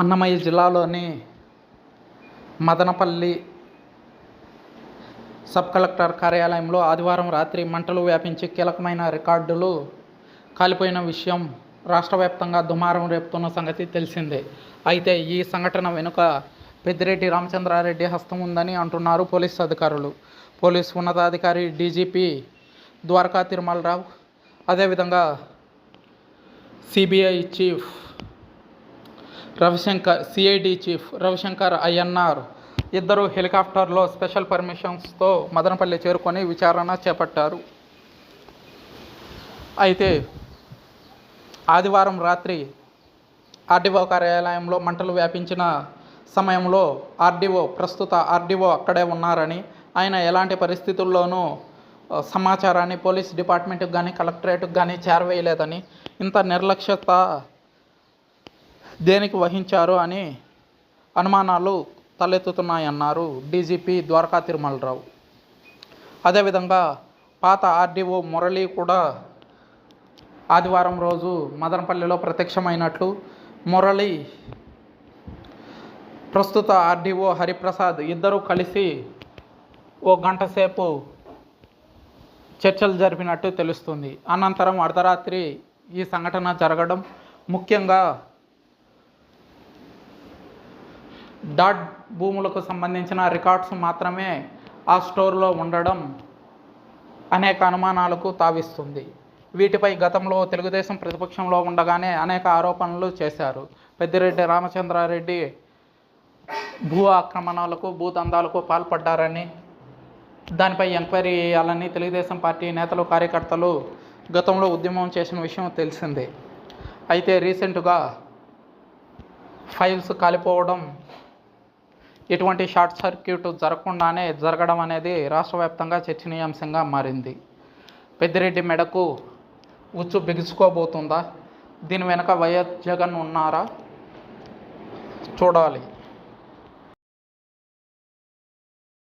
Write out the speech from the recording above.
అన్నమయ్య జిల్లాలోని Madanapalle sub collector కార్యాలయంలో ఆదివారం రాత్రి మంటలు వ్యాపించి కీలకమైన రికార్డులు కాలిపోయిన విషయం రాష్ట్ర వ్యాప్తంగా దుమారం రేపుతున్న సంగతి తెలిసిందే. అయితే ఈ సంఘటన వెనుక పెద్దిరెడ్డి రామచంద్రారెడ్డి హస్తం ఉందని అంటున్నారు పోలీసు అధికారులు. పోలీసు ఉన్నతాధికారి డీజీపీ ద్వారకా తిరుమలరావు, అదేవిధంగా CBI chief Ravishankar, CID chief Ravishankar INR ఇద్దరు హెలికాప్టర్లో స్పెషల్ పర్మిషన్స్తో మదనపల్లి చేరుకొని విచారణ చేపట్టారు. అయితే ఆదివారం రాత్రి ఆర్డీఓ కార్యాలయంలో మంటలు వ్యాపించిన సమయంలో ప్రస్తుత ఆర్డీఓ అక్కడే ఉన్నారని, ఆయన ఎలాంటి పరిస్థితుల్లోనూ సమాచారాన్ని పోలీస్ డిపార్ట్మెంట్కి కానీ కలెక్టరేట్కి కానీ చేరవేయలేదని, ఇంత నిర్లక్ష్యత దేనికి వహించారు అని అనుమానాలు తలెత్తుతున్నాయన్నారు డీజీపీ ద్వారకా తిరుమలరావు. అదేవిధంగా పాత ఆర్డీఓ మురళి కూడా ఆదివారం రోజు మదనపల్లిలో ప్రత్యక్షమైనట్లు, మురళి, ప్రస్తుత ఆర్డీఓ హరిప్రసాద్ ఇద్దరూ కలిసి ఓ గంట సేపు చర్చలు జరిపినట్టు తెలుస్తుంది. అనంతరం అర్ధరాత్రి ఈ సంఘటన జరగడం, ముఖ్యంగా డాట్ భూములకు సంబంధించిన రికార్డ్స్ మాత్రమే ఆ స్టోర్లో ఉండడం అనేక అనుమానాలకు తావిస్తుంది. వీటిపై గతంలో తెలుగుదేశం ప్రతిపక్షంలో ఉండగానే అనేక ఆరోపణలు చేశారు. పెద్దిరెడ్డి రామచంద్రారెడ్డి భూ ఆక్రమణలకు, భూదందాలకు పాల్పడ్డారని, దానిపై ఎంక్వైరీ చేయాలని తెలుగుదేశం పార్టీ నేతలు, కార్యకర్తలు గతంలో ఉద్యమం చేసిన విషయం తెలిసిందే. అయితే రీసెంట్గా ఫైల్స్ కాలిపోవడం, ఎటువంటి షార్ట్ సర్క్యూట్ జరగకుండానే జరగడం అనేది రాష్ట్ర వ్యాప్తంగా చర్చనీయాంశంగా మారింది. పెద్దిరెడ్డి మెడకు ఉచ్చు బిగుసుకోబోతుందా? దీని వెనుక వైఎస్ జగన్ ఉన్నారా? చూడాలి.